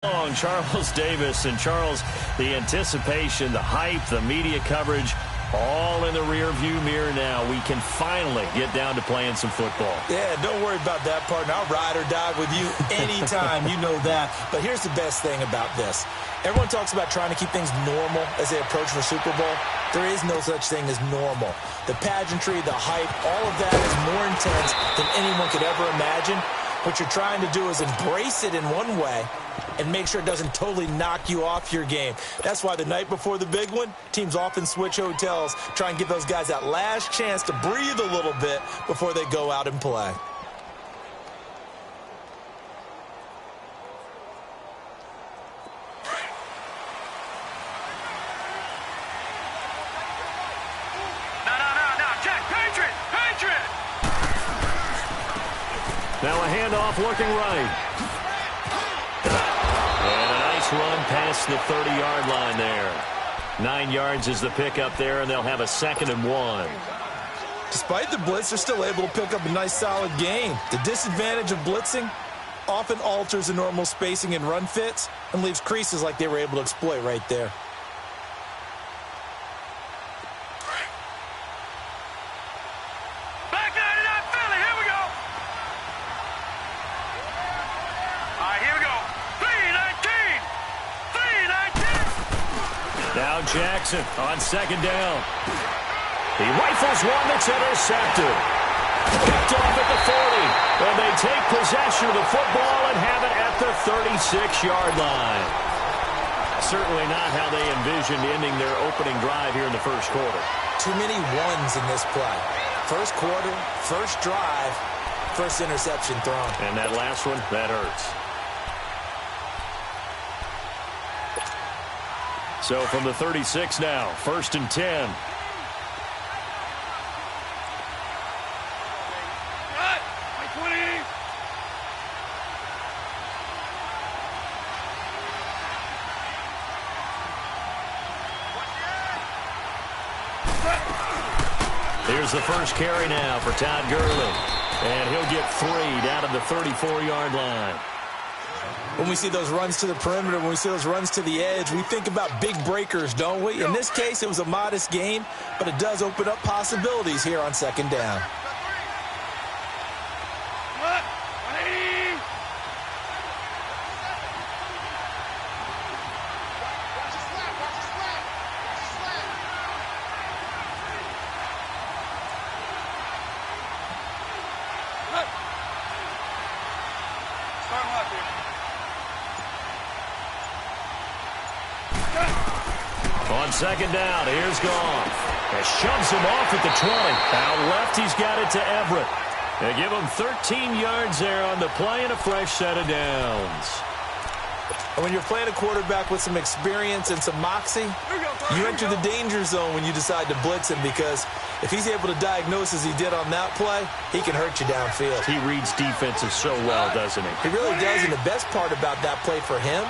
Charles Davis. And Charles, the anticipation, the hype, the media coverage, all in the rear-view mirror now. We can finally get down to playing some football. Yeah, don't worry about that, partner. I'll ride or die with you anytime. You know that. But here's the best thing about this. Everyone talks about trying to keep things normal as they approach the Super Bowl. There is no such thing as normal. The pageantry, the hype, all of that is more intense than anyone could ever imagine. What you're trying to do is embrace it in one way and make sure it doesn't totally knock you off your game. That's why the night before the big one, teams often switch hotels, try and give those guys that last chance to breathe a little bit before they go out and play. Now a handoff looking right. And a nice run past the 30-yard line there. 9 yards is the pickup there, and they'll have a 2nd and 1. Despite the blitz, they're still able to pick up a nice solid gain. The disadvantage of blitzing often alters the normal spacing and run fits and leaves creases like they were able to exploit right there. Now Jackson on 2nd down. He rifles one that's intercepted. Picked off at the 40. And they take possession of the football and have it at the 36-yard line. Certainly not how they envisioned ending their opening drive here in the first quarter. Too many ones in this play. First quarter, first drive, first interception thrown. And that last one, that hurts. So from the 36 now, 1st and 10. Here's the first carry now for Todd Gurley. And he'll get 3 down at the 34-yard line. When we see those runs to the perimeter, when we see those runs to the edge, we think about big breakers, don't we? In this case, it was a modest gain, but it does open up possibilities here on 2nd down. On 2nd down, here's Goff. And shoves him off at the 20. Out left, he's got it to Everett. They give him 13 yards there on the play and a fresh set of downs. And when you're playing a quarterback with some experience and some moxie, you enter the danger zone when you decide to blitz him, because if he's able to diagnose as he did on that play, he can hurt you downfield. He reads defenses so well, doesn't he? He really does, and the best part about that play for him,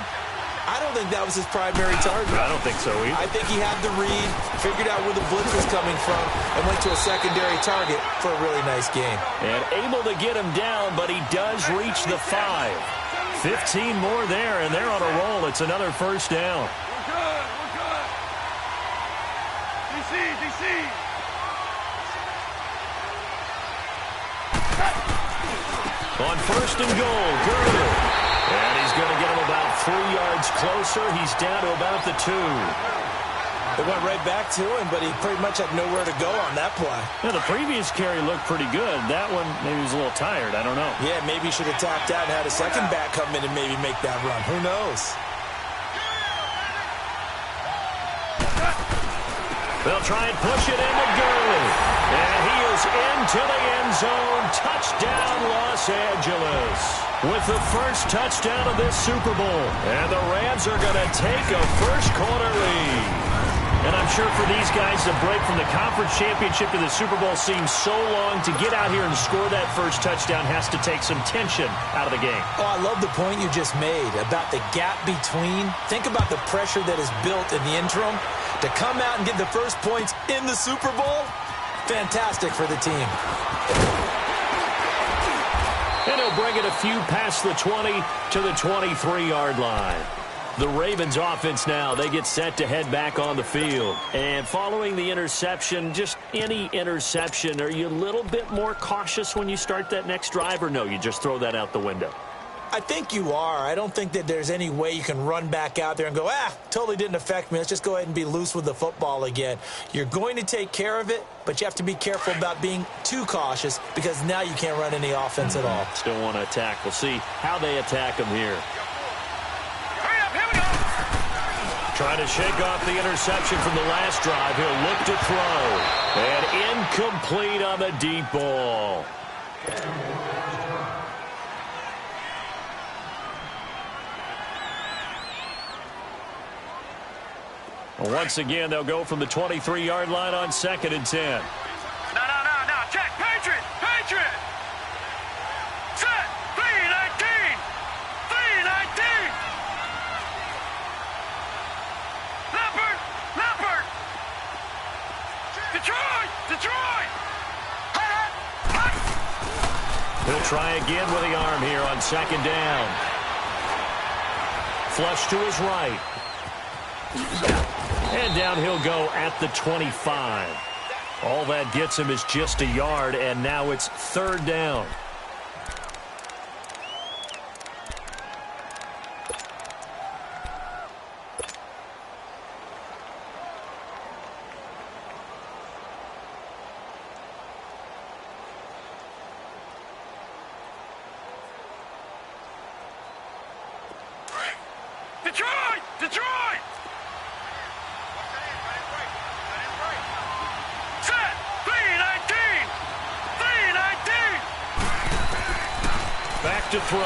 I don't think that was his primary target. I don't think so either. I think he had the read, figured out where the blitz was coming from, and went to a secondary target for a really nice gain. And able to get him down, but he does reach the 5. 15 more there, and they're on a roll. It's another first down. We're good. We're good. DC. On 1st and goal, Gurley. And he's going to get him about 3 yards closer. He's down to about the 2. They went right back to him, but he pretty much had nowhere to go on that play. Yeah, the previous carry looked pretty good. That one, maybe he was a little tired. I don't know. Yeah, maybe he should have tapped out and had a second back come in and maybe make that run. Who knows? They'll try and push it into Gurley. And he is into the end zone. Touchdown, Los Angeles. With the first touchdown of this Super Bowl. And the Rams are going to take a first quarter lead. And I'm sure for these guys, the break from the conference championship to the Super Bowl seems so long. To get out here and score that first touchdown has to take some tension out of the game. Oh, I love the point you just made about the gap between. Think about the pressure that is built in the interim. To come out and get the first points in the Super Bowl, fantastic for the team. And he'll bring it a few past the 20 to the 23-yard line. The Ravens offense now, they get set to head back on the field. And following the interception, just any interception, are you a little bit more cautious when you start that next drive, or no, you just throw that out the window? I think you are. I don't think that there's any way you can run back out there and go, totally didn't affect me. Let's just go ahead and be loose with the football again. You're going to take care of it, but you have to be careful about being too cautious because now you can't run any offense at all. Still want to attack. We'll see how they attack him here. Hurry up, here we go. Trying to shake off the interception from the last drive. He'll look to throw. And incomplete on the deep ball. Once again, they'll go from the 23-yard line on 2nd and 10. No. Check. Patriot. Set. 3-19. Leopard. Detroit. He'll try again with the arm here on 2nd down. Flush to his right. And down he'll go at the 25. All that gets him is just a yard, and now it's 3rd down. Detroit. Set. 3-19. Back to throw.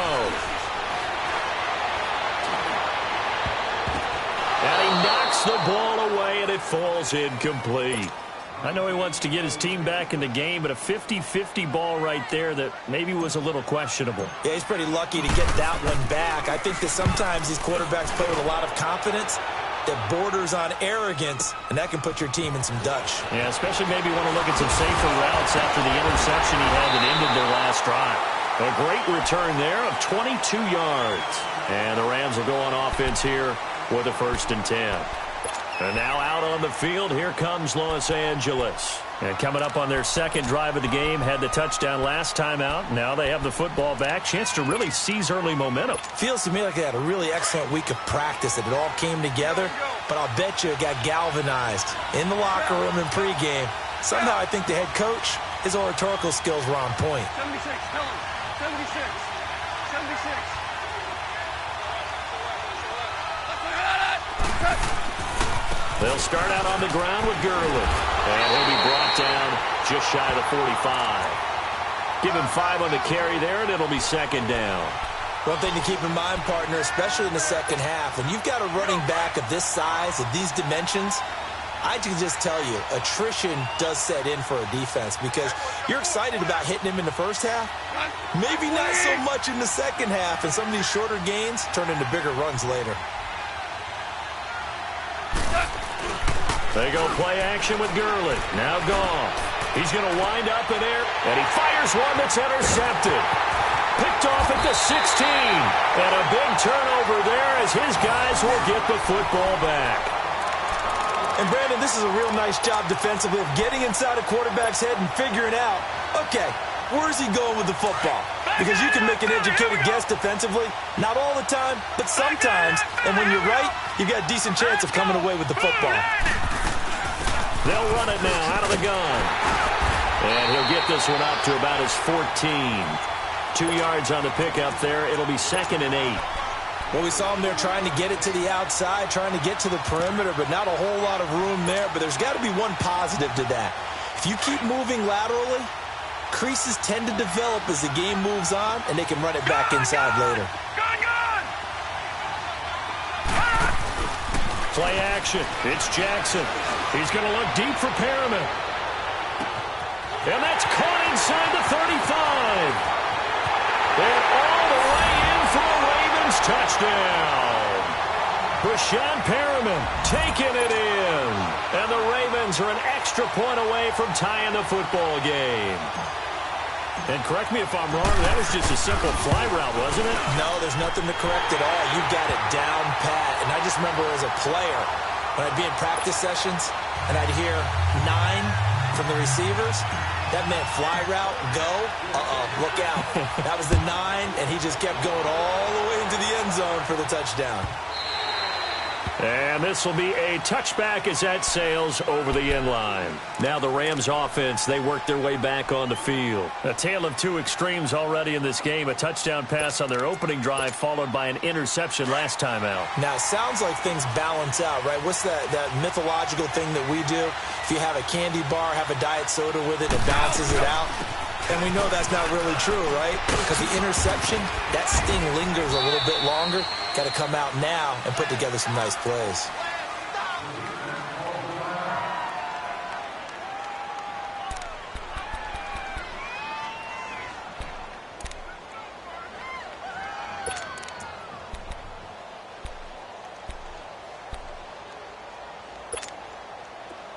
And he knocks the ball away, and it falls incomplete. I know he wants to get his team back in the game, but a 50-50 ball right there that maybe was a little questionable. Yeah, he's pretty lucky to get that one back. I think that sometimes these quarterbacks play with a lot of confidence that borders on arrogance, and that can put your team in some Dutch. Yeah, especially maybe want to look at some safer routes after the interception he had that ended their last drive. A great return there of 22 yards. And the Rams will go on offense here with a 1st and 10. And now out on the field, here comes Los Angeles. And coming up on their 2nd drive of the game, had the touchdown last time out. Now they have the football back. Chance to really seize early momentum. Feels to me like they had a really excellent week of practice, that it all came together. But I'll bet you it got galvanized in the locker room in pregame. Somehow I think the head coach, his oratorical skills were on point. 76, tell him. 76. They'll start out on the ground with Gurley. And he'll be brought down just shy of the 45. Give him 5 on the carry there, and it'll be 2nd down. One thing to keep in mind, partner, especially in the second half, when you've got a running back of this size, of these dimensions, I can just tell you, attrition does set in for a defense because you're excited about hitting him in the first half. Maybe not so much in the second half, and some of these shorter gains turn into bigger runs later. They go play action with Gurley. Now gone. He's going to wind up in air, and he fires one that's intercepted. Picked off at the 16. And a big turnover there as his guys will get the football back. And, Brandon, this is a real nice job defensively of getting inside a quarterback's head and figuring out, okay, where's he going with the football? Because you can make an educated guess defensively. Not all the time, but sometimes. And when you're right, you've got a decent chance of coming away with the football. They'll run it now out of the gun. And he'll get this one up to about his 14. 2 yards on the pickup there. It'll be 2nd and 8. Well, we saw him there trying to get it to the outside, trying to get to the perimeter, but not a whole lot of room there. But there's got to be one positive to that. If you keep moving laterally, creases tend to develop as the game moves on, and they can run it back inside later. Play action. It's Jackson. He's going to look deep for Perriman. And that's caught inside the 35. And all the way in for a Ravens touchdown. Rashawn Perriman taking it in. And the Ravens are an extra point away from tying the football game. And correct me if I'm wrong, that was just a simple fly route, wasn't it? No, there's nothing to correct at all. You got it down pat. And I just remember as a player, when I'd be in practice sessions and I'd hear 9 from the receivers, that meant fly route, go, look out. That was the 9, and he just kept going all the way into the end zone for the touchdown. And this will be a touchback as that sails over the end line. Now the Rams offense, they work their way back on the field. A tale of two extremes already in this game. A touchdown pass on their opening drive followed by an interception last time out. Now, it sounds like things balance out, right? What's that mythological thing that we do? If you have a candy bar, have a diet soda with it, it balances it out. And we know that's not really true, right? Because the interception, that sting lingers a little bit longer. Got to come out now and put together some nice plays.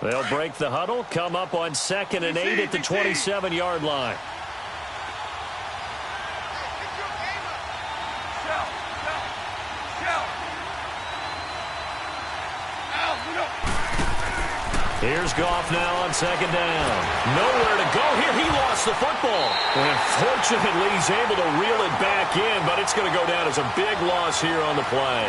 They'll break the huddle, come up on 2nd and 8 at the 27-yard line. Here's Goff now on 2nd down. Nowhere to go here. He lost the football. And fortunately, he's able to reel it back in, but it's going to go down as a big loss here on the play.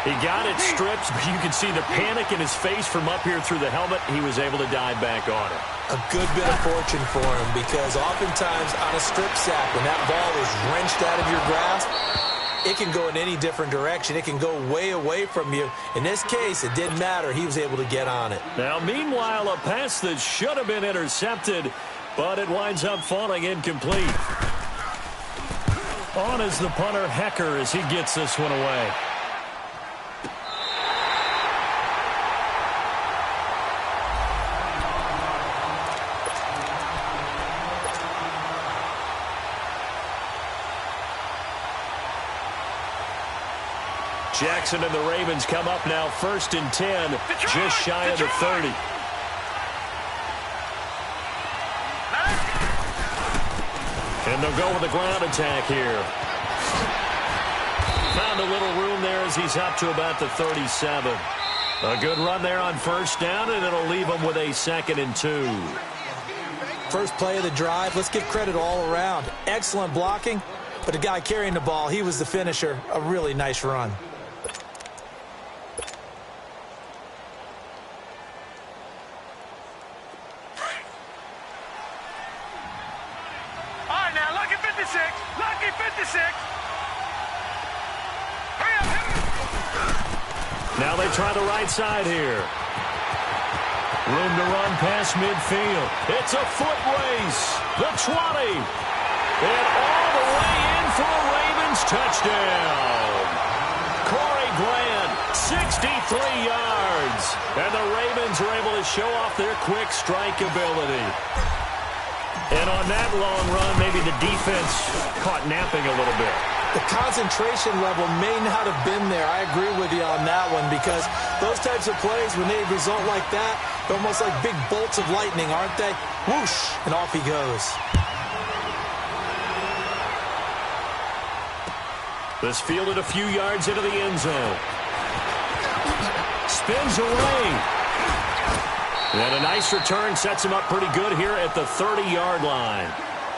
He got it stripped, but you can see the panic in his face from up here through the helmet. He was able to dive back on it. A good bit of fortune for him because oftentimes on a strip sack, when that ball is wrenched out of your grasp, it can go in any different direction. It can go way away from you. In this case, it didn't matter. He was able to get on it. Now, meanwhile, a pass that should have been intercepted, but it winds up falling incomplete. On is the punter, Hecker, as he gets this one away. Jackson and the Ravens come up now 1st and 10, just shy of the 30. And they'll go with the ground attack here. Found a little room there as he's up to about the 37. A good run there on 1st down, and it'll leave him with a 2nd and 2. First play of the drive, let's give credit all around. Excellent blocking, but the guy carrying the ball, he was the finisher. A really nice run. Now they try the right side here. Room to run past midfield. It's a foot race. The 20. And all the way in for a Ravens touchdown. Corey Grant, 63 yards. And the Ravens are able to show off their quick strike ability. And on that long run, maybe the defense caught napping a little bit. The concentration level may not have been there. I agree with you on that one because those types of plays, when they result like that, they're almost like big bolts of lightning, aren't they? Whoosh, and off he goes. This fielded a few yards into the end zone. Spins away. And a nice return sets him up pretty good here at the 30-yard line.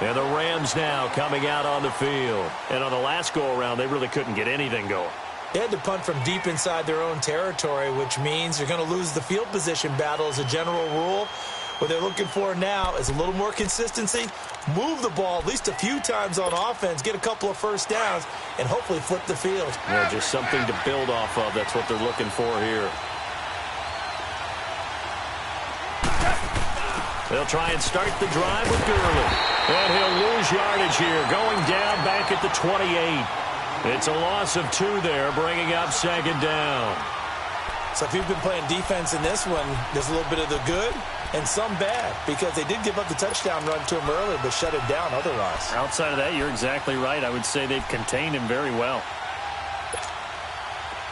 And the Rams now coming out on the field. And on the last go-around, they really couldn't get anything going. They had to punt from deep inside their own territory, which means they're going to lose the field position battle as a general rule. What they're looking for now is a little more consistency, move the ball at least a few times on offense, get a couple of first downs, and hopefully flip the field. Yeah, just something to build off of. That's what they're looking for here. They'll try and start the drive with Gurley. And he'll lose yardage here, going down back at the 28. It's a loss of 2 there, bringing up 2nd down. So if you've been playing defense in this one, there's a little bit of the good and some bad, because they did give up the touchdown run to him earlier, but shut it down otherwise. Outside of that, you're exactly right. I would say they've contained him very well.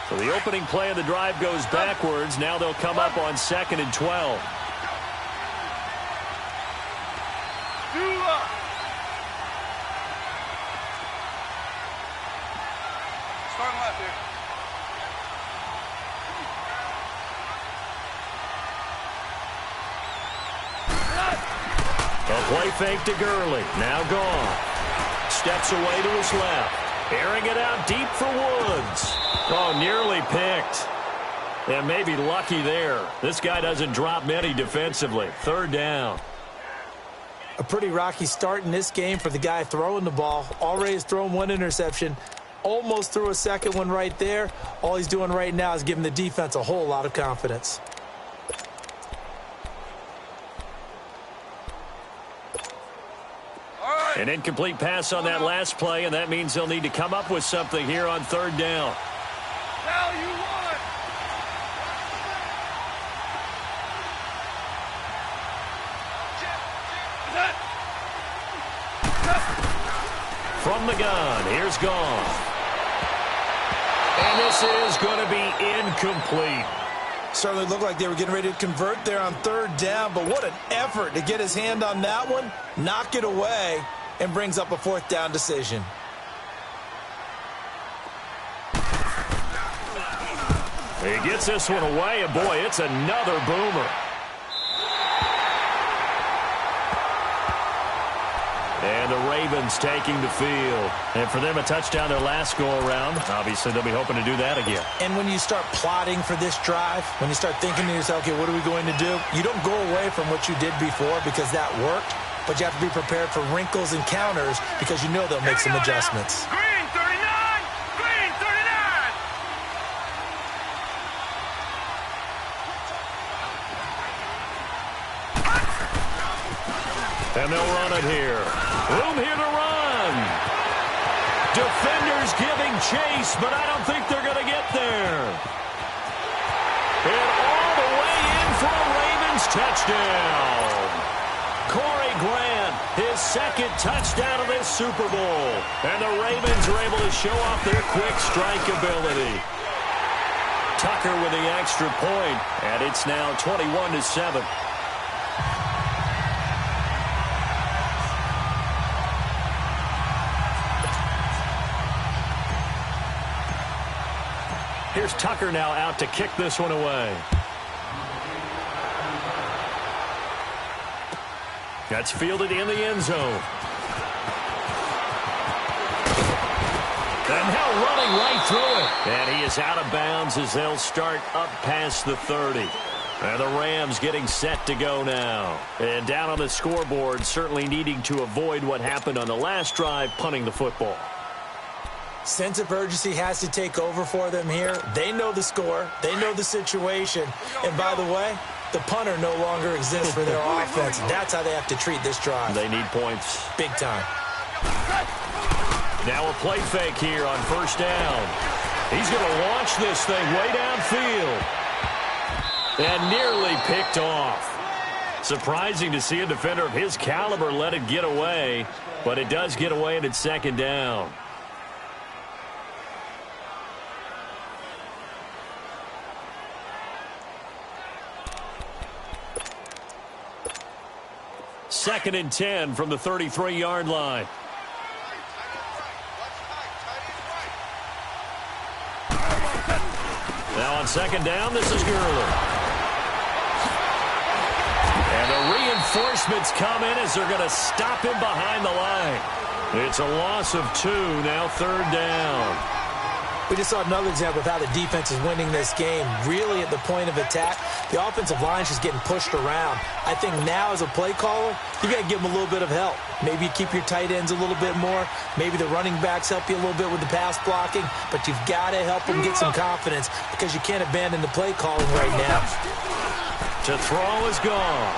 So the opening play of the drive goes backwards. Now they'll come up on 2nd and 12. A play fake to Gurley. Now gone. Steps away to his left. Airing it out deep for Woods. Oh, nearly picked. And maybe lucky there. This guy doesn't drop many defensively. Third down. A pretty rocky start in this game for the guy throwing the ball. Already has thrown one interception. Almost threw a second one right there. All he's doing right now is giving the defense a whole lot of confidence. An incomplete pass on that last play, and that means they'll need to come up with something here on third down. Now you want. From the gun, here's Goff. And this is going to be incomplete. Certainly looked like they were getting ready to convert there on third down, but what an effort to get his hand on that one, knock it away, and brings up a fourth down decision. He gets this one away, and boy, it's another boomer. And the Ravens taking the field. And for them, a touchdown their last go-around. Obviously, they'll be hoping to do that again. And when you start plotting for this drive, when you start thinking to yourself, okay, what are we going to do? You don't go away from what you did before because that worked, but you have to be prepared for wrinkles and counters because you know they'll make some adjustments. Green 39! Green 39! And they'll run it here. Room here to run. Defenders giving chase, but I don't think they're going to get there. And all the way in for a Ravens touchdown. Corey Grant, his second touchdown of this Super Bowl. And the Ravens are able to show off their quick strike ability. Tucker with the extra point, and it's now 21-7. Here's Tucker now out to kick this one away. That's fielded in the end zone. And now running right through it. And he is out of bounds as they'll start up past the 30. And the Rams getting set to go now. And down on the scoreboard, certainly needing to avoid what happened on the last drive, punting the football. Sense of urgency has to take over for them here. They know the score. They know the situation. And by the way, the punter no longer exists for their offense. That's how they have to treat this drive. They need points. Big time. Now a play fake here on first down. He's going to launch this thing way downfield. And nearly picked off. Surprising to see a defender of his caliber let it get away. But it does get away and it's second down. Second and 10 from the 33-yard line. Now on second down, this is Gurley. And the reinforcements come in as they're going to stop him behind the line. It's a loss of 2, now third down. We just saw another example of how the defense is winning this game. Really at the point of attack, the offensive line is just getting pushed around. I think now as a play caller, you got to give them a little bit of help. Maybe you keep your tight ends a little bit more. Maybe the running backs help you a little bit with the pass blocking. But you've got to help them get some confidence because you can't abandon the play calling right now. To throw is Goff.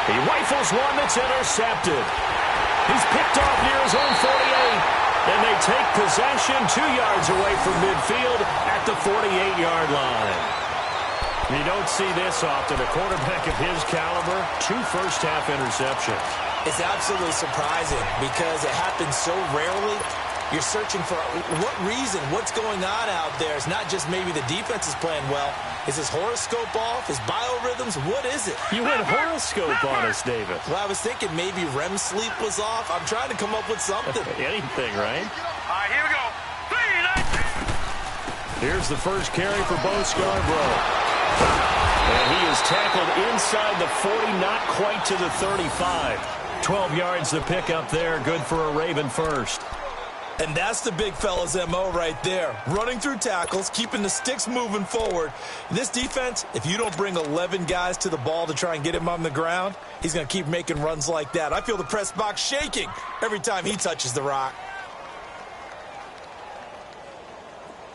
He rifles one that's intercepted. He's picked off near his own 48. And they take possession 2 yards away from midfield at the 48-yard line. You don't see this often. A quarterback of his caliber, 2 first-half interceptions. It's absolutely surprising because it happens so rarely. You're searching for what reason, what's going on out there. It's not just maybe the defense is playing well. Is his horoscope off? His biorhythms? What is it? You went horoscope on us, David. Well, I was thinking maybe REM sleep was off. I'm trying to come up with something. Anything, right? All right, here we go. 3, 19. Here's the first carry for Bo Scarborough. And he is tackled inside the 40, not quite to the 35. 12 yards to pick up there. Good for a Raven first. And that's the big fella's MO right there. Running through tackles, keeping the sticks moving forward. This defense, if you don't bring 11 guys to the ball to try and get him on the ground, he's going to keep making runs like that. I feel the press box shaking every time he touches the rock.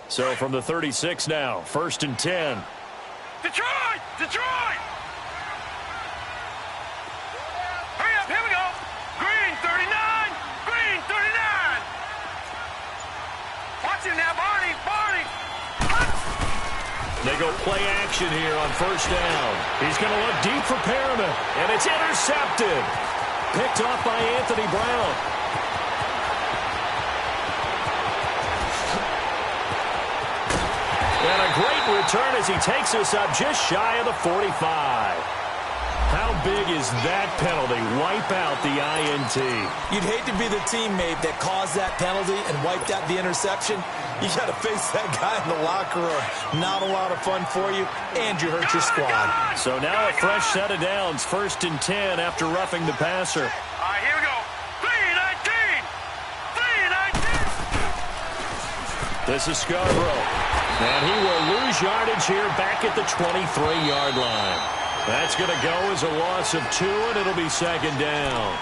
So from the 36 now, 1st and 10. Detroit! Detroit! Hurry up, here we go. Green 39, green 39. Watch him now, Barney, Barney. They go play action here on 1st down. He's going to look deep for Perriman, and it's intercepted. Picked off by Anthony Brown. And a great return as he takes us up just shy of the 45. How big is that penalty? Wipe out the INT. You'd hate to be the teammate that caused that penalty and wiped out the interception. You got to face that guy in the locker room. Not a lot of fun for you, and you hurt your squad. So now a fresh set of downs, 1st and 10 after roughing the passer. All right, here we go. 3-19, 3-19. This is Scarborough. And he will lose yardage here back at the 23-yard line. That's going to go as a loss of 2, and it'll be 2nd down.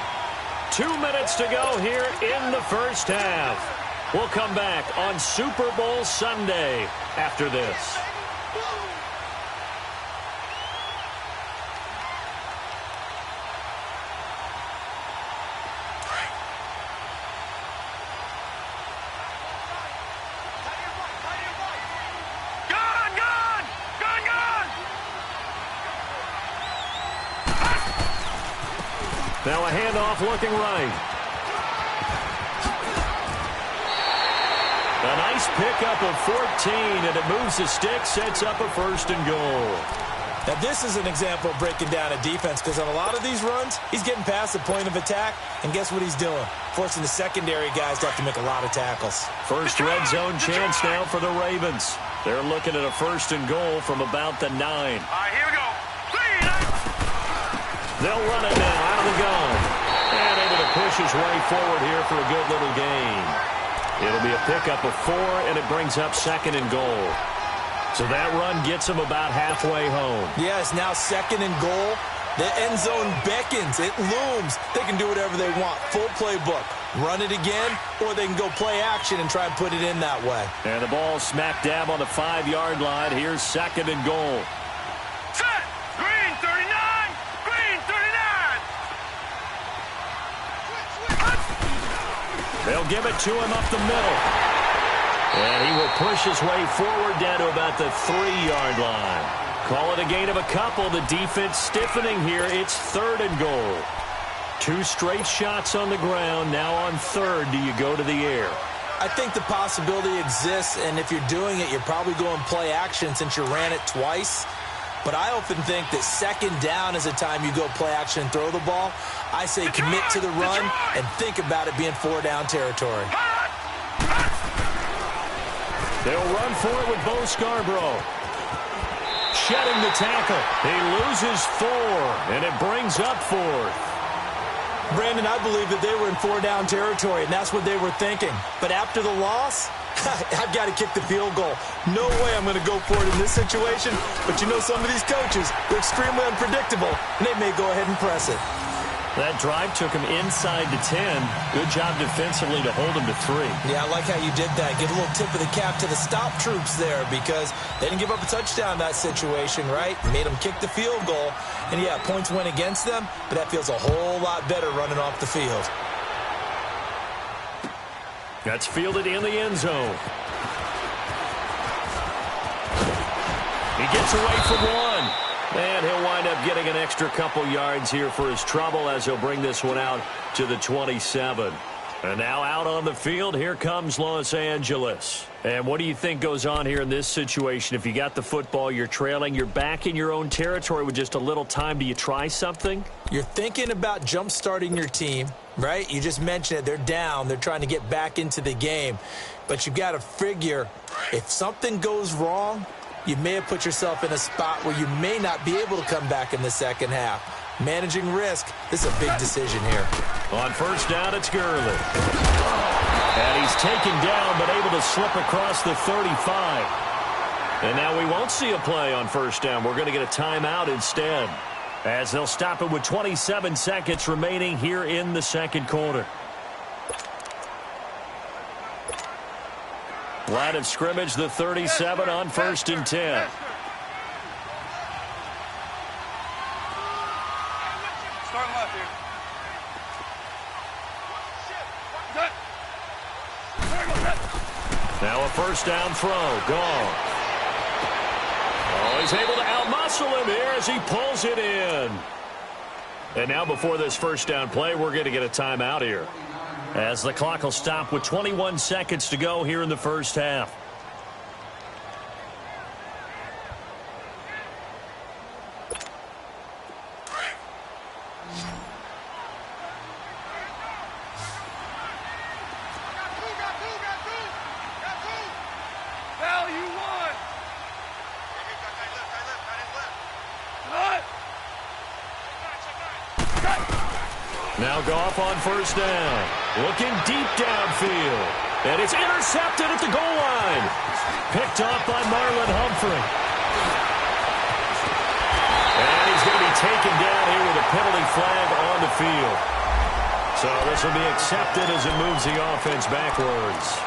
2 minutes to go here in the first half. We'll come back on Super Bowl Sunday after this. Now a handoff looking right. A nice pickup of 14, and it moves the stick, sets up a 1st and goal. Now this is an example of breaking down a defense, because on a lot of these runs, he's getting past the point of attack, and guess what he's doing? Forcing the secondary guys to have to make a lot of tackles. First red zone chance now for the Ravens. They're looking at a 1st and goal from about the 9. All right, here we go. They'll run it now out of the gun. And able to push his way forward here for a good little gain. It'll be a pickup of 4, and it brings up 2nd and goal. So that run gets him about halfway home. Yes, now 2nd and goal. The end zone beckons. It looms. They can do whatever they want. Full playbook. Run it again, or they can go play action and try and put it in that way. And the ball smack dab on the 5-yard line. Here's 2nd and goal. Set! Green 39! Green 39! They'll give it to him up the middle. And he will push his way forward down to about the 3-yard line. Call it a gain of a couple. The defense stiffening here. It's 3rd and goal. 2 straight shots on the ground. Now on 3rd, do you go to the air? I think the possibility exists, and if you're doing it, you're probably going play action since you ran it twice. But I often think that 2nd down is a time you go play action and throw the ball. I say commit to the run and think about it being 4-down territory. They'll run for it with Bo Scarborough. Shedding the tackle. He loses 4, and it brings up 4th. Brandon, I believe that they were in 4-down territory, and that's what they were thinking. But after the loss, I've got to kick the field goal. No way I'm going to go for it in this situation. But you know, some of these coaches, they're extremely unpredictable, and they may go ahead and press it. That drive took him inside the 10. Good job defensively to hold him to 3. Yeah, I like how you did that. Give a little tip of the cap to the stop troops there, because they didn't give up a touchdown in that situation, right? Made them kick the field goal. And, yeah, points went against them, but that feels a whole lot better running off the field. That's fielded in the end zone. He gets away from 1. And he'll wind up getting an extra couple yards here for his trouble as he'll bring this one out to the 27. And now out on the field, here comes Los Angeles. And what do you think goes on here in this situation? If you got the football, you're trailing, you're back in your own territory with just a little time. Do you try something? You're thinking about jump-starting your team, right? You just mentioned it. They're down. They're trying to get back into the game. But you've got to figure if something goes wrong, you may have put yourself in a spot where you may not be able to come back in the second half. Managing risk, this is a big decision here. On first down, it's Gurley. And he's taken down, but able to slip across the 35. And now we won't see a play on first down. We're going to get a timeout instead, as they'll stop it with 27 seconds remaining here in the second quarter. Line of scrimmage, the 37 on first and 10. Start left here. Now a first down throw. Gone. Oh, he's able to outmuscle him here as he pulls it in. And now before this first down play, we're going to get a timeout here, as the clock will stop with 21 seconds to go here in the first half. Now Goff on first down. Looking deep downfield. And it's intercepted at the goal line. Picked off by Marlon Humphrey. And he's going to be taken down here with a penalty flag on the field. So this will be accepted as it moves the offense backwards.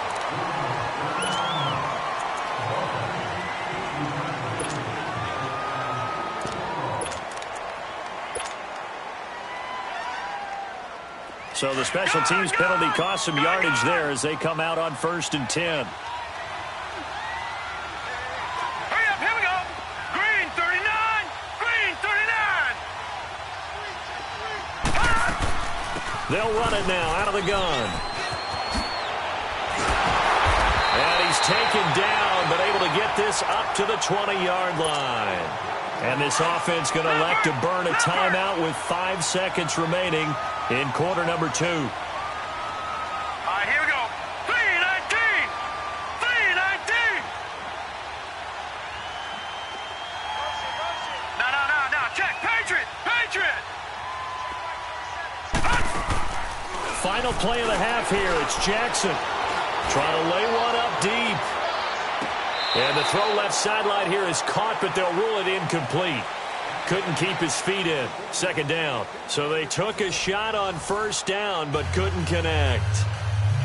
So the special teams penalty cost some yardage there as they come out on first and 10. Hurry up, here we go. Green 39, green 39. They'll run it now out of the gun. And he's taken down, but able to get this up to the 20-yard line. And this offense going to elect to burn a timeout with 5 seconds remaining in quarter number 2. All right, here we go. 319, 319. No, check. Patriot, Patriot. Final play of the half here. It's Jackson trying to lay one up deep. And the throw left sideline here is caught, but they'll rule it incomplete. Couldn't keep his feet in. Second down. So they took a shot on first down, but couldn't connect.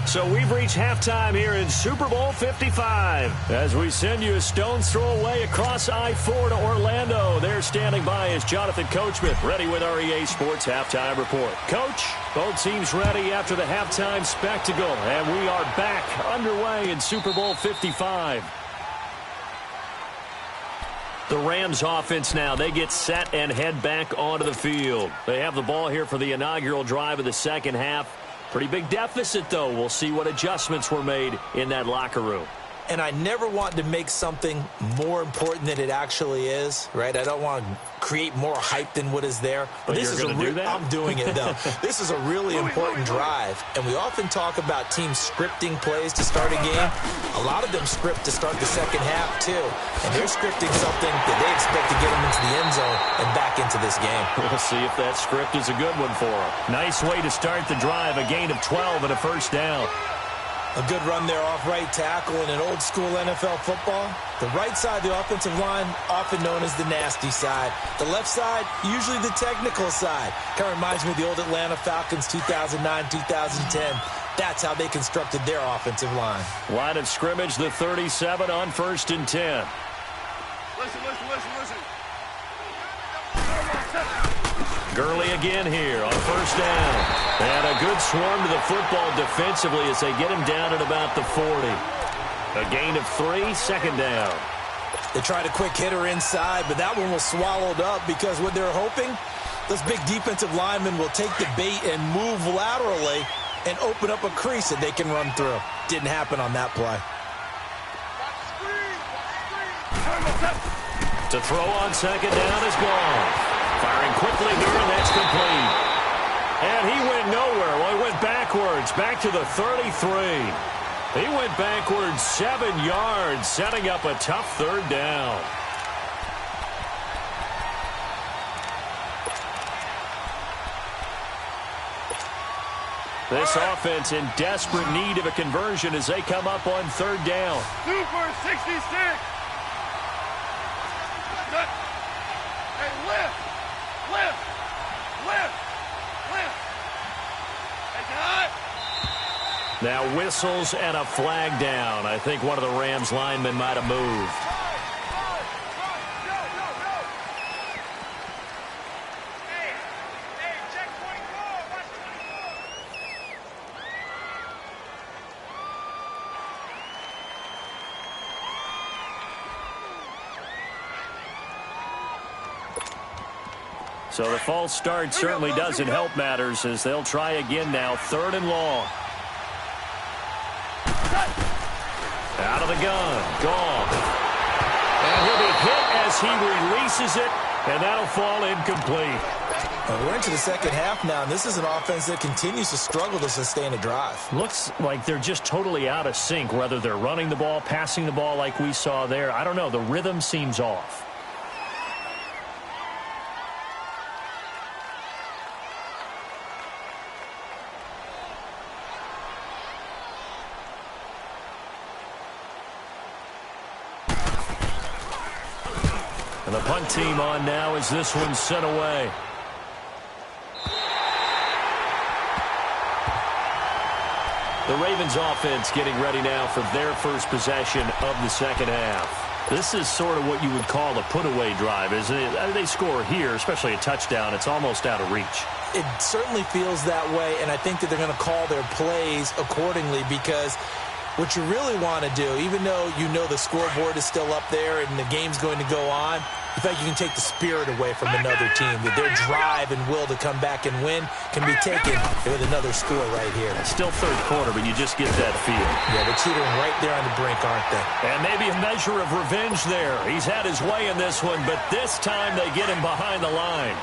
So we've reached halftime here in Super Bowl 55. As we send you a stone's throw away across I-4 to Orlando. There standing by is Jonathan Coachman, ready with our EA Sports Halftime Report. Coach, both teams ready after the halftime spectacle. And we are back underway in Super Bowl 55. The Rams offense now, they get set and head back onto the field. They have the ball here for the inaugural drive of the second half. Pretty big deficit, though. We'll see what adjustments were made in that locker room. And I never want to make something more important than it actually is, right? I don't want to create more hype than what is there. But this you're going to do that? I'm doing it, though. This is a really important drive, and we often talk about teams scripting plays to start a game. A lot of them script to start the second half, too. And they're scripting something that they expect to get them into the end zone and back into this game. We'll see if that script is a good one for them. Nice way to start the drive, a gain of 12 and a first down. A good run there off right tackle in an old-school NFL football. The right side of the offensive line, often known as the nasty side. The left side, usually the technical side. Kind of reminds me of the old Atlanta Falcons 2009, 2010. That's how they constructed their offensive line. Line of scrimmage, the 37 on first and 10. Listen. Gurley again here on first down. And a good swarm to the football defensively as they get him down at about the 40. A gain of 3, second down. They tried a quick hitter inside, but that one was swallowed up because what they're hoping, those big defensive linemen will take the bait and move laterally and open up a crease that they can run through. Didn't happen on that play. To throw on second down is gone. Firing quickly here, and that's complete. And he went nowhere. Well, he went backwards, back to the 33. He went backwards 7 yards, setting up a tough third down. This offense in desperate need of a conversion as they come up on third down. Super 66. Good. Hey, lift. Lift. Lift. Lift. Hey, God. Now whistles and a flag down. I think one of the Rams linemen might have moved. So the false start certainly doesn't help matters as they'll try again now. 3rd and long. Out of the gun. Gone. And he'll be hit as he releases it, and that'll fall incomplete. Well, we're into the second half now, and this is an offense that continues to struggle to sustain a drive. Looks like they're just totally out of sync, whether they're running the ball, passing the ball like we saw there. I don't know. The rhythm seems off. And the punt team on now as this one's sent away. The Ravens offense getting ready now for their first possession of the second half. This is sort of what you would call a put-away drive, isn't it? They score here, especially a touchdown. It's almost out of reach. It certainly feels that way, and I think that they're going to call their plays accordingly because what you really want to do, even though you know the scoreboard is still up there and the game's going to go on, in fact, you can take the spirit away from another team, that their drive and will to come back and win can be taken with another score right here. Still third quarter, but you just get that feel. Yeah, they're teetering right there on the brink, aren't they? And maybe a measure of revenge there. He's had his way in this one, but this time they get him behind the line.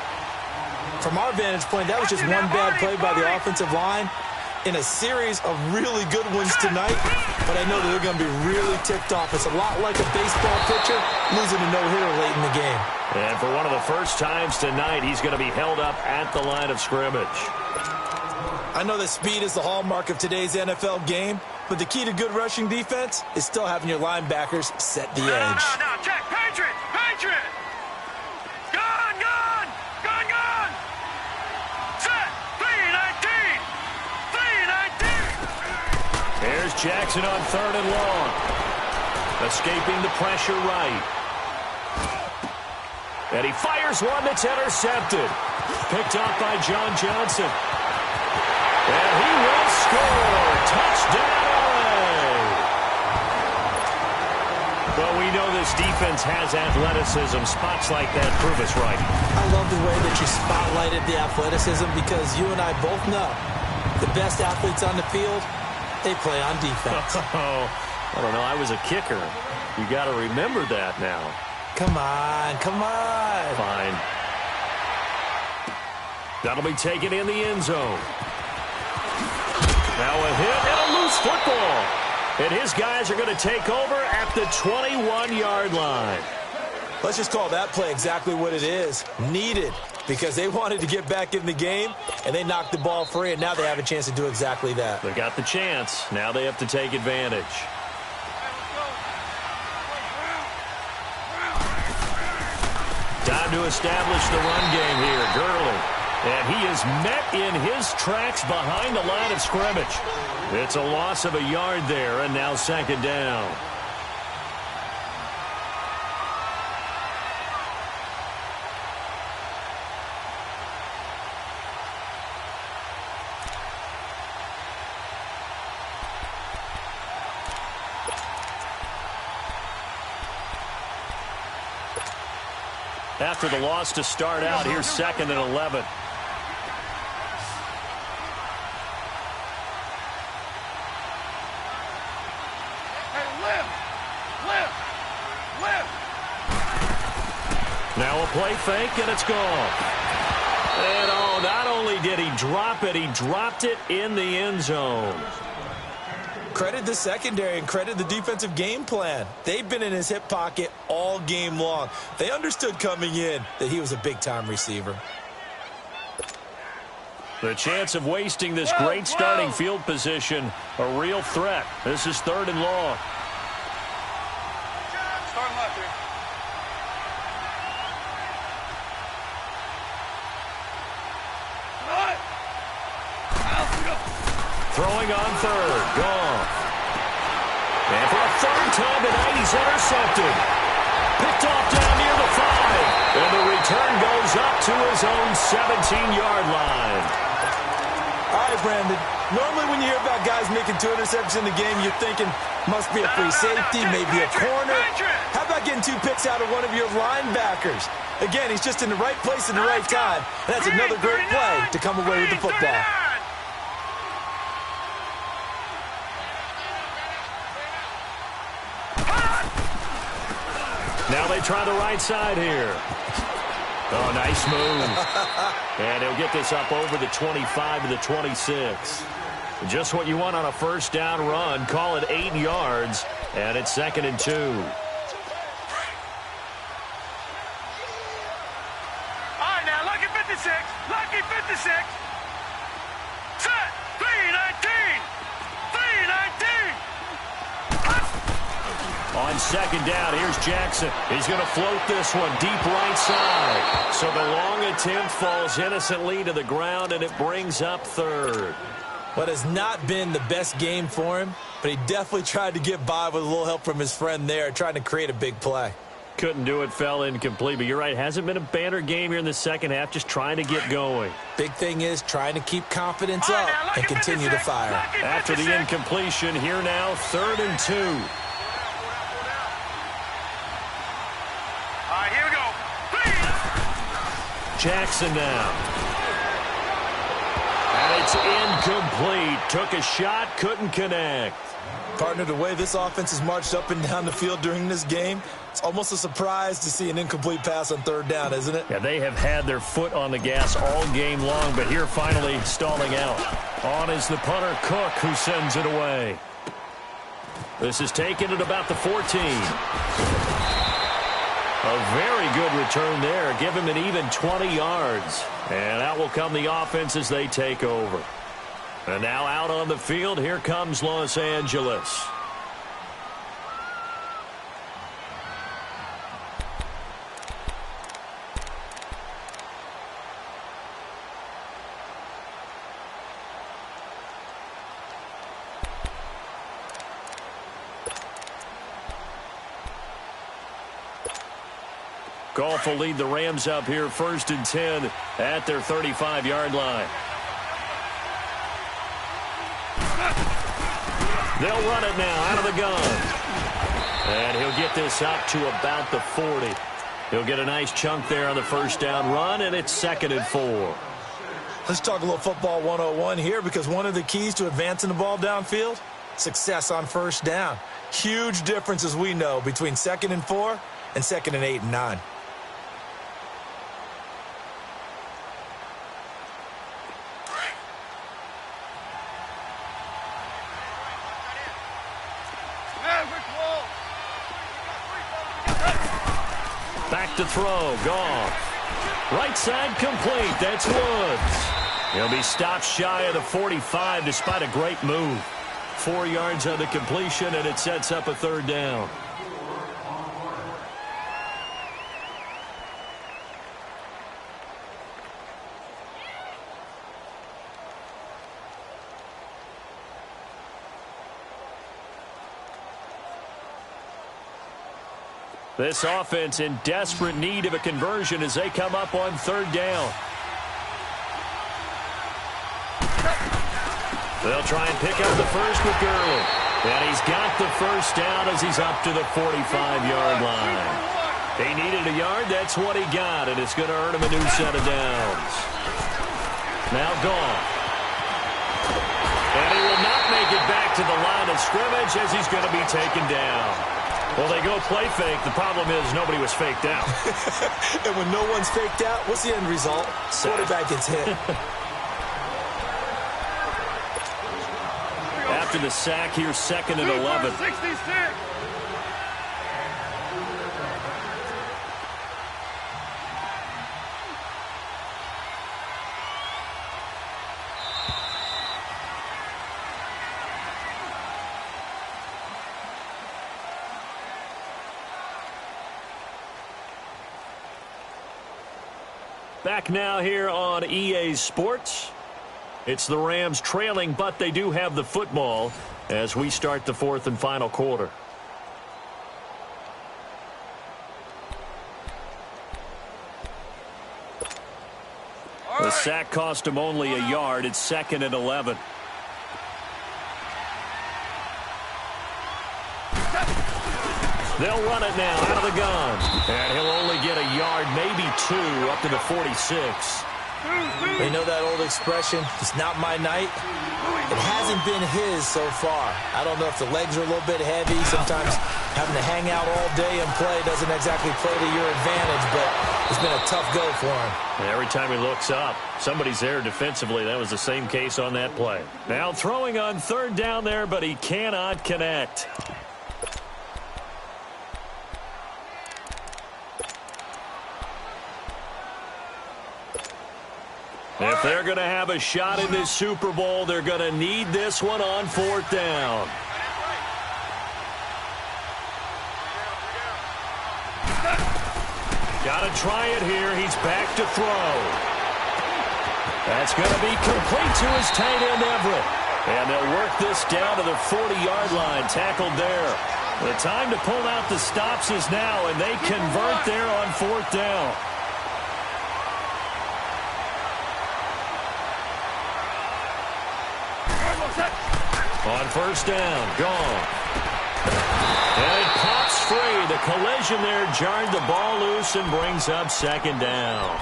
From our vantage point, that was just one bad play by the offensive line in a series of really good ones tonight, but I know that they're going to be really ticked off. It's a lot like a baseball pitcher losing a no-hitter late in the game. And for one of the first times tonight, he's going to be held up at the line of scrimmage. I know that speed is the hallmark of today's NFL game, but the key to good rushing defense is still having your linebackers set the edge. No, check. Patriot. Patriot. Gun, gun. Gun, gun. Set. 319. 319. Here's Jackson on 3rd and long. Escaping the pressure right. And he fires one that's intercepted. Picked off by John Johnson. And he will score. Touchdown, LA. Well, we know this defense has athleticism. Spots like that prove us right. I love the way that you spotlighted the athleticism because you and I both know the best athletes on the field, they play on defense. Oh, I don't know. I was a kicker. You got to remember that now. Come on, come on. Fine. That'll be taken in the end zone. Now a hit and a loose football. And his guys are going to take over at the 21-yard line. Let's just call that play exactly what it is. Needed, because they wanted to get back in the game, and they knocked the ball free, and now they have a chance to do exactly that. They got the chance. Now they have to take advantage. Time to establish the run game here. Gurley. And he is met in his tracks behind the line of scrimmage. It's a loss of a yard there, and now second down. After the loss to start out, here's 2nd and 11. Now a play fake, and it's gone. And, oh, not only did he drop it, he dropped it in the end zone. Credit the secondary and credit the defensive game plan. They've been in his hip pocket all game long. They understood coming in that he was a big-time receiver. The chance of wasting this great starting field position, a real threat. This is 3rd and long. Starting left here. Throwing on 3rd. Gone. And for a 3rd time tonight, he's intercepted. Picked off down near the 5. And the return goes up to his own 17-yard line. All right, Brandon. Normally when you hear about guys making 2 interceptions in the game, you're thinking must be a free safety, maybe a corner. How about getting 2 picks out of one of your linebackers? Again, he's just in the right place at the right time. And that's another great play to come away with the football. Now they try the right side here. Oh, nice move. And he'll get this up over the 25 to the 26. Just what you want on a first down run. Call it 8 yards, and it's 2nd and 2. All right, now, lucky 56. Lucky 56. Set. 319. 319. On 2nd down, here's Jackson. He's going to float this one deep right side. So the long attempt falls innocently to the ground, and it brings up 3rd. What has not been the best game for him, but he definitely tried to get by with a little help from his friend there, trying to create a big play. Couldn't do it, fell incomplete. But you're right, hasn't been a banner game here in the second half, just trying to get going. Big thing is trying to keep confidence up and continue to fire. After the incompletion, here now, 3rd and 2. All right, here we go. Jackson now. And it's incomplete. Took a shot, couldn't connect. Partner, the way this offense has marched up and down the field during this game, it's almost a surprise to see an incomplete pass on 3rd down, isn't it? Yeah, they have had their foot on the gas all game long, but here finally stalling out. On is the punter, Cook, who sends it away. This is taken at about the 14. A very good return there. Give him an even 20 yards. And out will come the offense as they take over. And now out on the field, here comes Los Angeles. Goff will lead the Rams up here 1st and 10 at their 35-yard line. They'll run it now out of the gun. And he'll get this up to about the 40. He'll get a nice chunk there on the first down run, and it's 2nd and 4. Let's talk a little football 101 here, because one of the keys to advancing the ball downfield, success on first down. Huge difference, as we know, between 2nd and 4 and 2nd and 8 and 9. Back to throw. Goff. Right side complete. That's Woods. He'll be stopped shy of the 45 despite a great move. 4 yards on the completion, and it sets up a 3rd down. This offense in desperate need of a conversion as they come up on 3rd down. They'll try and pick up the first with Gurley. And he's got the first down as he's up to the 45-yard line. He needed a yard. That's what he got, and it's going to earn him a new set of downs. Now Goff. And he will not make it back to the line of scrimmage as he's going to be taken down. Well, they go play fake. The problem is nobody was faked out. And when no one's faked out, what's the end result? Quarterback gets hit. After the sack, here's 2nd and 11. 66. Back now here on EA Sports. It's the Rams trailing, but they do have the football as we start the 4th and final quarter. The sack cost him only a yard. It's 2nd and 11. They'll run it now out of the gun. And he'll only get a yard, maybe 2, up to the 46. You know that old expression, it's not my night? It hasn't been his so far. I don't know if the legs are a little bit heavy. Sometimes having to hang out all day and play doesn't exactly play to your advantage, but it's been a tough go for him. And every time he looks up, somebody's there defensively. That was the same case on that play. Now throwing on 3rd down there, but he cannot connect. If they're going to have a shot in this Super Bowl, they're going to need this one on 4th down. Got to try it here. He's back to throw. That's going to be complete to his tight end, Everett. And they'll work this down to the 40-yard line, tackled there. The time to pull out the stops is now, and they convert there on 4th down. On 1st down, gone. And it pops free. The collision there jarred the ball loose and brings up 2nd down.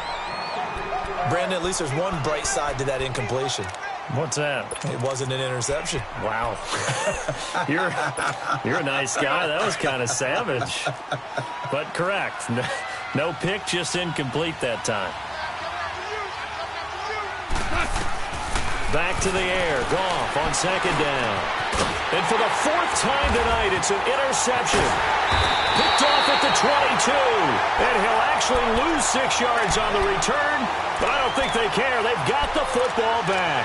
Brandon, at least there's one bright side to that incompletion. What's that? It wasn't an interception. Wow. You're a nice guy. That was kind of savage. But correct. No pick, just incomplete that time. Back to the air. Goff on 2nd down. And for the 4th time tonight, it's an interception. Picked off at the 22. And he'll actually lose 6 yards on the return. But I don't think they care. They've got the football back.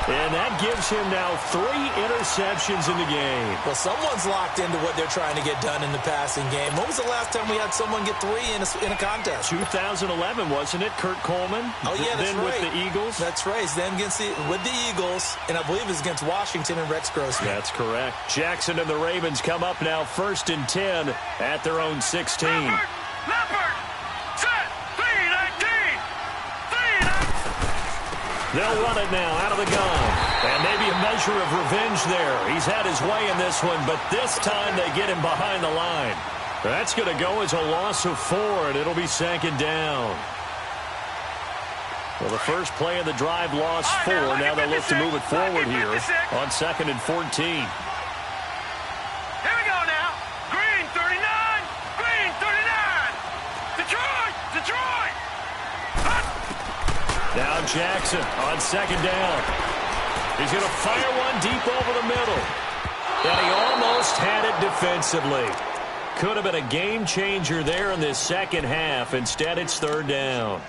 And that gives him now 3 interceptions in the game. Well, someone's locked into what they're trying to get done in the passing game. When was the last time we had someone get 3 in a contest? 2011, wasn't it? Kurt Coleman. Oh, yeah, that's then right. with the Eagles. That's right. Then with the Eagles, and I believe it's against Washington and Rex Grossman. That's correct. Jackson and the Ravens come up now 1st and 10 at their own 16. Leopard, set, 3-19, 3-19. They'll run it now out of the gun. And maybe a measure of revenge there. He's had his way in this one, but this time they get him behind the line. That's going to go as a loss of 4, and it'll be 2nd down. Well, the first play of the drive lost 4. Now they'll look to move it forward here on 2nd and 14. Here we go now. Green 39, Green 39. Detroit, Detroit. Now Jackson on 2nd down. He's going to fire one deep over the middle. And he almost had it defensively. Could have been a game changer there in this 2nd half. Instead, it's 3rd down.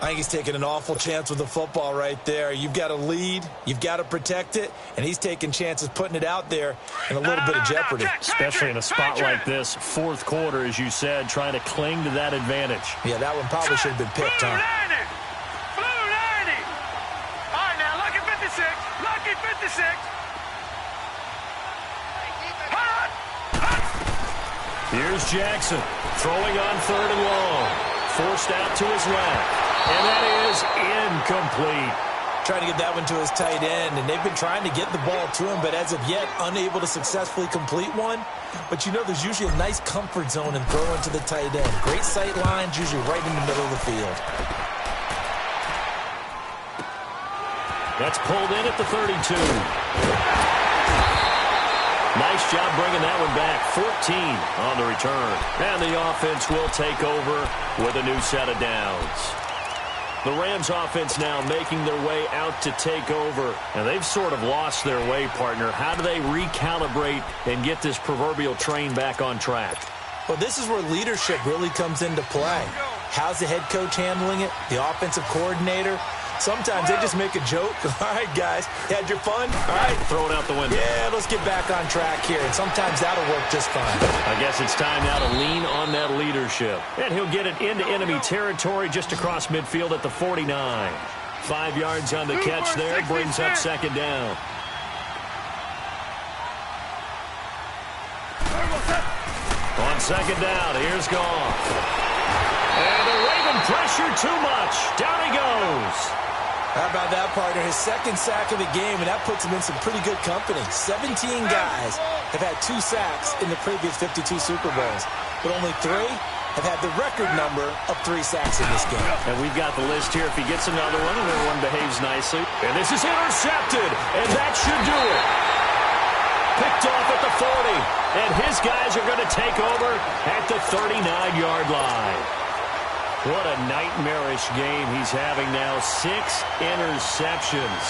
I think he's taking an awful chance with the football right there. You've got to lead. You've got to protect it. And he's taking chances putting it out there in a little bit of jeopardy. Especially in a spot like this, 4th quarter, as you said, trying to cling to that advantage. Yeah, that one probably should have been picked, huh? Blue 90. All right, now, lucky 56. Lucky 56. Here's Jackson throwing on 3rd and long. Forced out to his left. And that is incomplete. Trying to get that one to his tight end, and they've been trying to get the ball to him, but as of yet, unable to successfully complete one. But you know there's usually a nice comfort zone in throwing to the tight end. Great sight lines, usually right in the middle of the field. That's pulled in at the 32. Nice job bringing that one back. 14 on the return. And the offense will take over with a new set of downs. The Rams offense now making their way out to take over. And they've sort of lost their way, partner. How do they recalibrate and get this proverbial train back on track? Well, this is where leadership really comes into play. How's the head coach handling it? The offensive coordinator? Sometimes they just make a joke. All right, guys, you had your fun? All right. Throw it out the window. Yeah, let's get back on track here. And sometimes that'll work just fine. I guess it's time now to lean on that leadership. And he'll get it into enemy territory just across midfield at the 49. 5 yards on the catch there. Brings up second down. On second down, here's Goff. And the Raven pressure too much. Down he goes. How about that, partner? His second sack of the game, and that puts him in some pretty good company. 17 guys have had 2 sacks in the previous 52 Super Bowls, but only 3 have had the record number of 3 sacks in this game. And we've got the list here. If he gets another one and everyone behaves nicely. And this is intercepted, and that should do it. Picked off at the 40, and his guys are going to take over at the 39-yard line. What a nightmarish game he's having now. 6 interceptions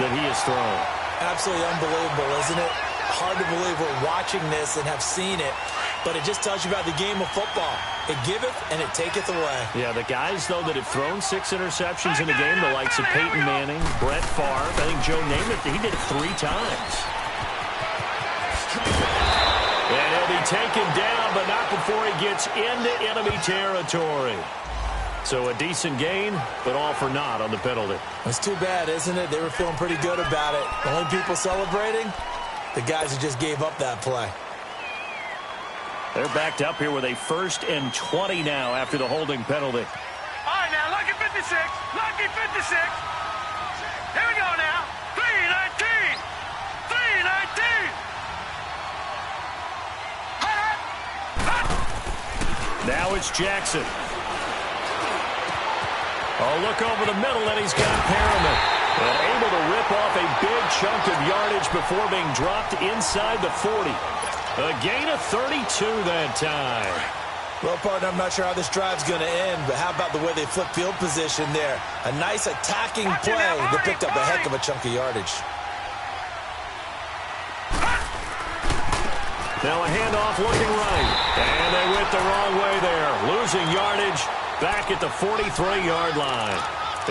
that he has thrown. Absolutely unbelievable, isn't it? Hard to believe we're watching this and have seen it, but it just tells you about the game of football. It giveth and it taketh away. Yeah, the guys, though, that have thrown 6 interceptions in the game, the likes of Peyton Manning, Brett Favre, I think Joe Namath, he did it 3 times. And he'll be taken down, but not before he gets into enemy territory. So a decent gain, but all for naught on the penalty. It's too bad, isn't it? They were feeling pretty good about it. The only people celebrating, the guys who just gave up that play. They're backed up here with a 1st and 20 now after the holding penalty. All right, now, lucky 56. Lucky 56. Here we go now. 319. 319. Now it's Jackson. Oh, look over the middle, and he's got Perriman. And able to rip off a big chunk of yardage before being dropped inside the 40. A gain of 32 that time. Well, partner, I'm not sure how this drive's going to end, but how about the way they flip field position there? A nice attacking play that picked up a heck of a chunk of yardage. Now a handoff looking right. And they went the wrong way there. Losing yardage back at the 43-yard line.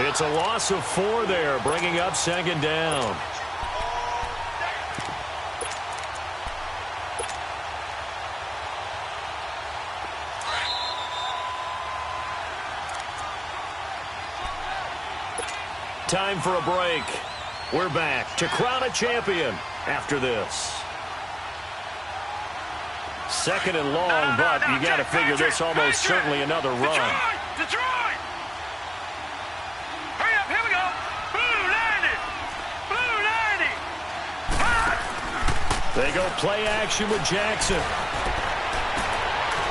It's a loss of 4 there, bringing up second down. Time for a break. We're back to crown a champion after this. Second and long, but you got to figure this almost certainly another run. Detroit! Hurry up, here we go. Blue 90. Blue 90. They go play action with Jackson.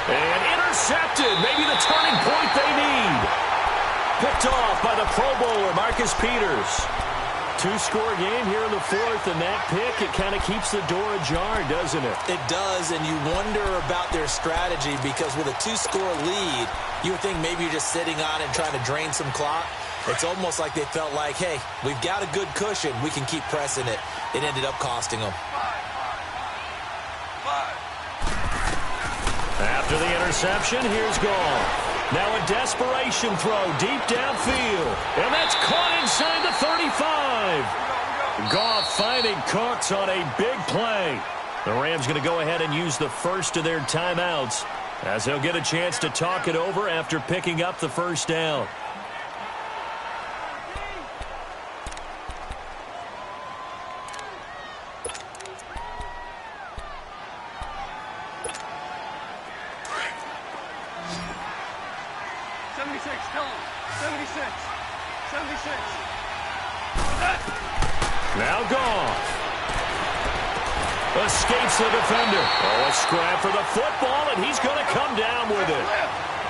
And intercepted. Maybe the turning point they need. Picked off by the Pro Bowler, Marcus Peters. 2-score game here in the 4th, and that pick, it kind of keeps the door ajar, doesn't it? It does, and you wonder about their strategy because with a 2-score lead, you would think maybe you're just sitting on it and trying to drain some clock. It's almost like they felt like, hey, we've got a good cushion. We can keep pressing it. It ended up costing them. After the interception, here's Goff. Now a desperation throw deep downfield. And that's caught inside the 35. Goff finding Cooks on a big play. The Rams going to go ahead and use the first of their timeouts as they'll get a chance to talk it over after picking up the first down. Now Goff. Escapes the defender. Oh, a scrap for the football, and he's going to come down with it.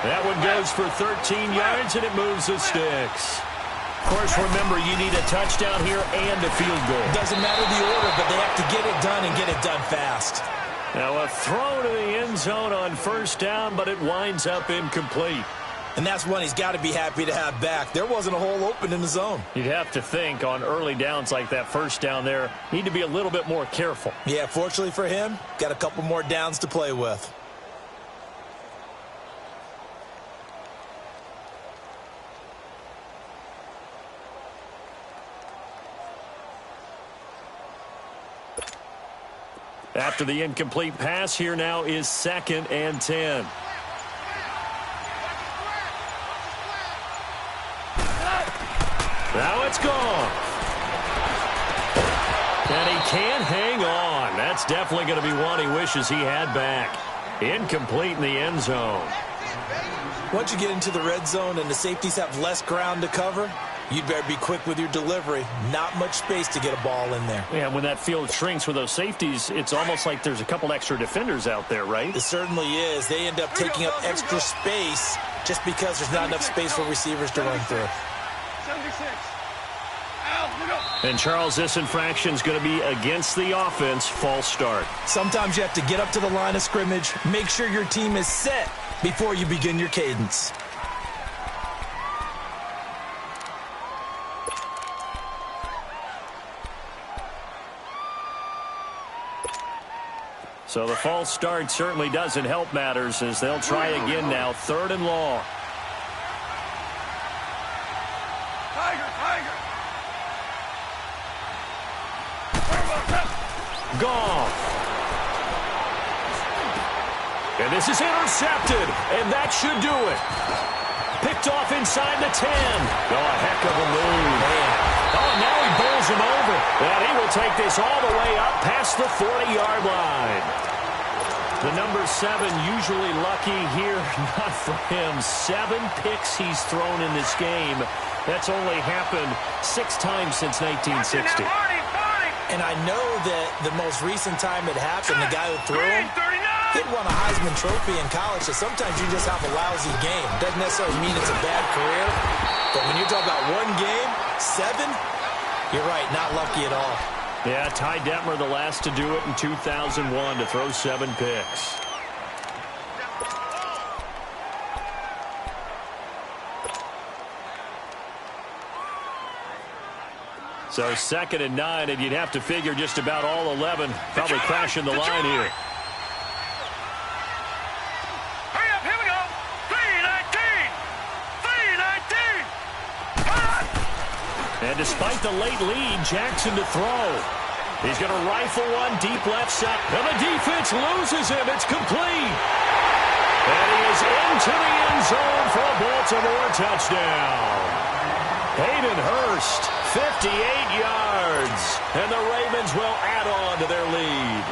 That one goes for 13 yards, and it moves the sticks. Of course, remember, you need a touchdown here and a field goal. Doesn't matter the order, but they have to get it done and get it done fast. Now a throw to the end zone on first down, but it winds up incomplete. And that's one he's got to be happy to have back. There wasn't a hole open in the zone. You'd have to think on early downs like that first down there, need to be a little bit more careful. Yeah, fortunately for him, got a couple more downs to play with. After the incomplete pass, here now is 2nd and 10. Now it's gone. And he can't hang on. That's definitely going to be one he wishes he had back. Incomplete in the end zone. Once you get into the red zone and the safeties have less ground to cover, you'd better be quick with your delivery. Not much space to get a ball in there. Yeah, when that field shrinks with those safeties, it's almost like there's a couple extra defenders out there, right? It certainly is. They end up taking up extra space just because there's not enough space for receivers to run through. 76. Al, look up. And Charles, this infraction is going to be against the offense. False start. Sometimes you have to get up to the line of scrimmage, make sure your team is set before you begin your cadence. So the false start certainly doesn't help matters as they'll try again now. 3rd and long. Tiger. Goff. And this is intercepted, and that should do it. Picked off inside the 10. Oh, a heck of a move. Oh, now he bowls him over. And he will take this all the way up past the 40-yard line. The number 7 usually lucky here. Not for him. 7 picks he's thrown in this game. That's only happened 6 times since 1960. And I know that the most recent time it happened, the guy who threw him, he won a Heisman Trophy in college, so sometimes you just have a lousy game. Doesn't necessarily mean it's a bad career, but when you're talking about one game, 7, you're right, not lucky at all. Yeah, Ty Detmer, the last to do it in 2001 to throw 7 picks. So 2nd and 9, and you'd have to figure just about all 11 probably crashing the line here. Hurry up, here we go. 3:19. 3:19. And despite the late lead, Jackson to throw. He's going to rifle one deep left side. And the defense loses him. It's complete. And he is into the end zone for a Baltimore touchdown. Hayden Hurst, 58 yards. And the Ravens will add on to their lead.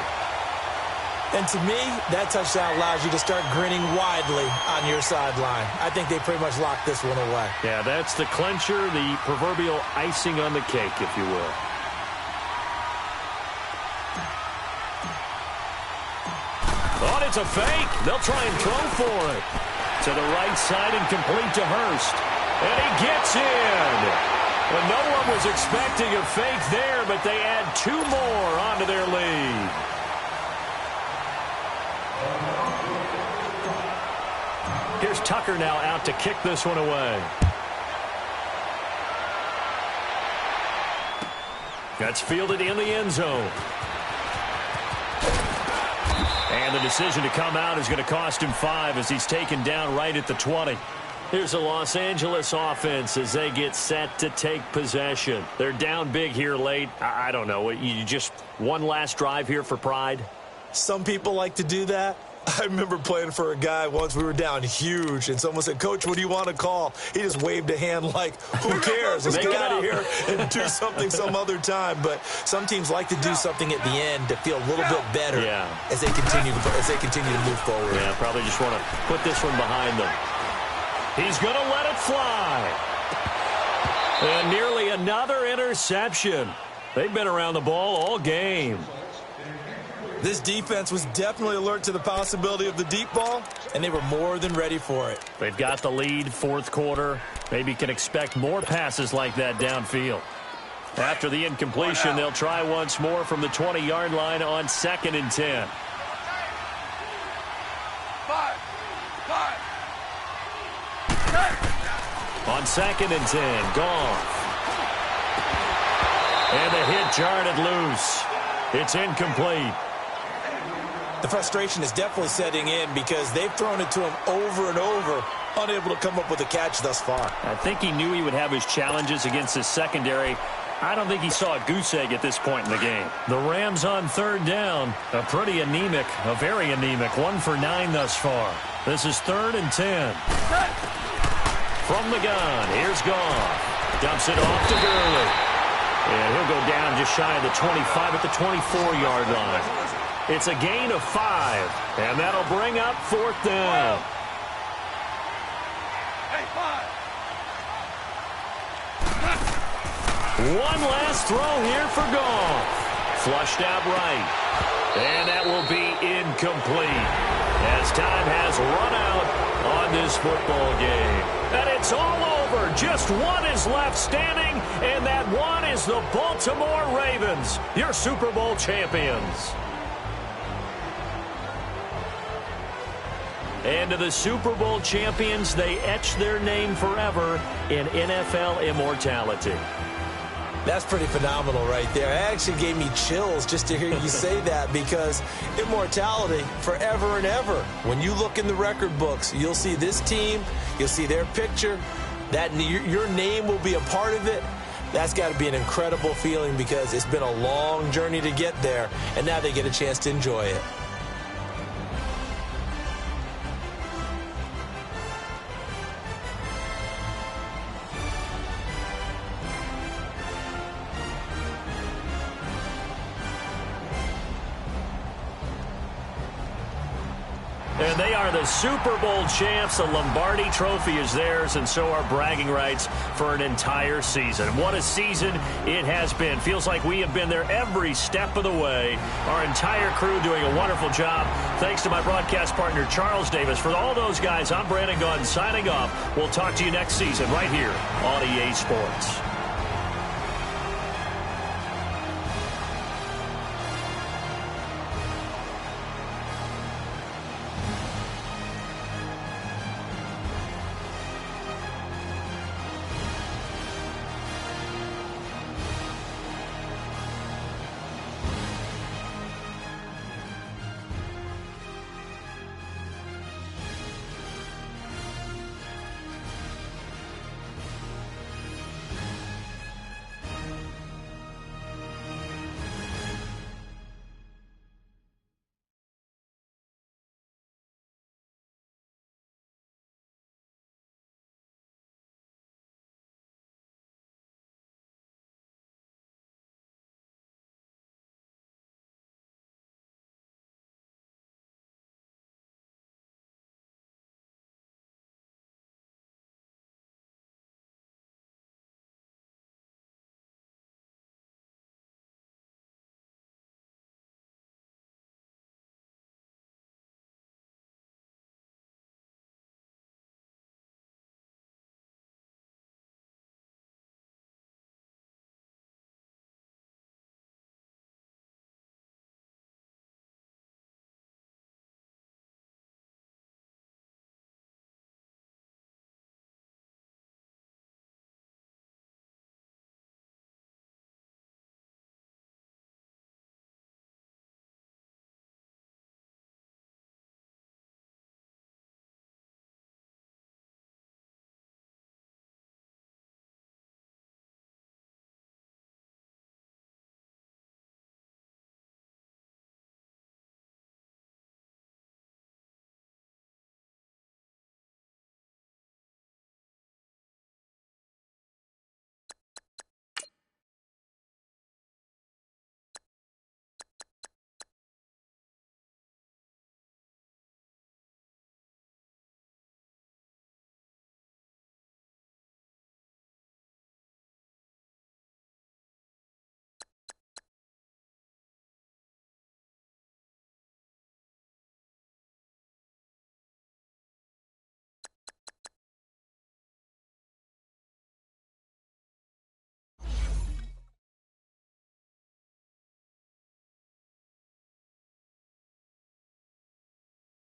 And to me, that touchdown allows you to start grinning widely on your sideline. I think they pretty much locked this one away. Yeah, that's the clincher, the proverbial icing on the cake, if you will. Oh, it's a fake. They'll try and throw for it. To the right side and complete to Hurst. And he gets in. And no one was expecting a fake there, but they add 2 more onto their lead. Here's Tucker now out to kick this one away. That's fielded in the end zone. And the decision to come out is going to cost him 5 as he's taken down right at the 20. Here's the Los Angeles offense as they get set to take possession. They're down big here late. I don't know. You just one last drive here for pride? Some people like to do that. I remember playing for a guy once. We were down huge, and someone said, "Coach, what do you want to call?" He just waved a hand like, who cares? Let's get out of here and do something some other time. But some teams like to do something at the end to feel a little bit better as they continue to move forward. Yeah, probably just want to put this one behind them. He's going to let it fly. And nearly another interception. They've been around the ball all game. This defense was definitely alert to the possibility of the deep ball, and they were more than ready for it. They've got the lead, fourth quarter. Maybe can expect more passes like that downfield. After the incompletion, they'll try once more from the 20-yard line on 2nd and 10. On 2nd and 10, Goff. And the hit jarred it loose. It's incomplete. The frustration is definitely setting in because they've thrown it to him over and over, unable to come up with a catch thus far. I think he knew he would have his challenges against his secondary. I don't think he saw a goose egg at this point in the game. The Rams on 3rd down. A very anemic, 1 for 9 thus far. This is 3rd and 10. From the gun, here's Goff. Dumps it off to Gurley. And he'll go down just shy of the 25 at the 24-yard line. It's a gain of 5, and that'll bring up 4th down. One last throw here for Goff. Flushed out right. And that will be incomplete as time has run out on this football game. And it's all over. Just one is left standing, and that one is the Baltimore Ravens, your Super Bowl champions. And to the Super Bowl champions, they etch their name forever in NFL immortality. That's pretty phenomenal right there. It actually gave me chills just to hear you say that, because immortality forever and ever. When you look in the record books, you'll see this team, you'll see their picture, that your name will be a part of it. That's got to be an incredible feeling because it's been a long journey to get there, and now they get a chance to enjoy it. And they are the Super Bowl champs. The Lombardi Trophy is theirs, and so are bragging rights for an entire season. What a season it has been. Feels like we have been there every step of the way. Our entire crew doing a wonderful job. Thanks to my broadcast partner, Charles Davis. For all those guys, I'm Brandon Gaudin signing off. We'll talk to you next season right here on EA Sports.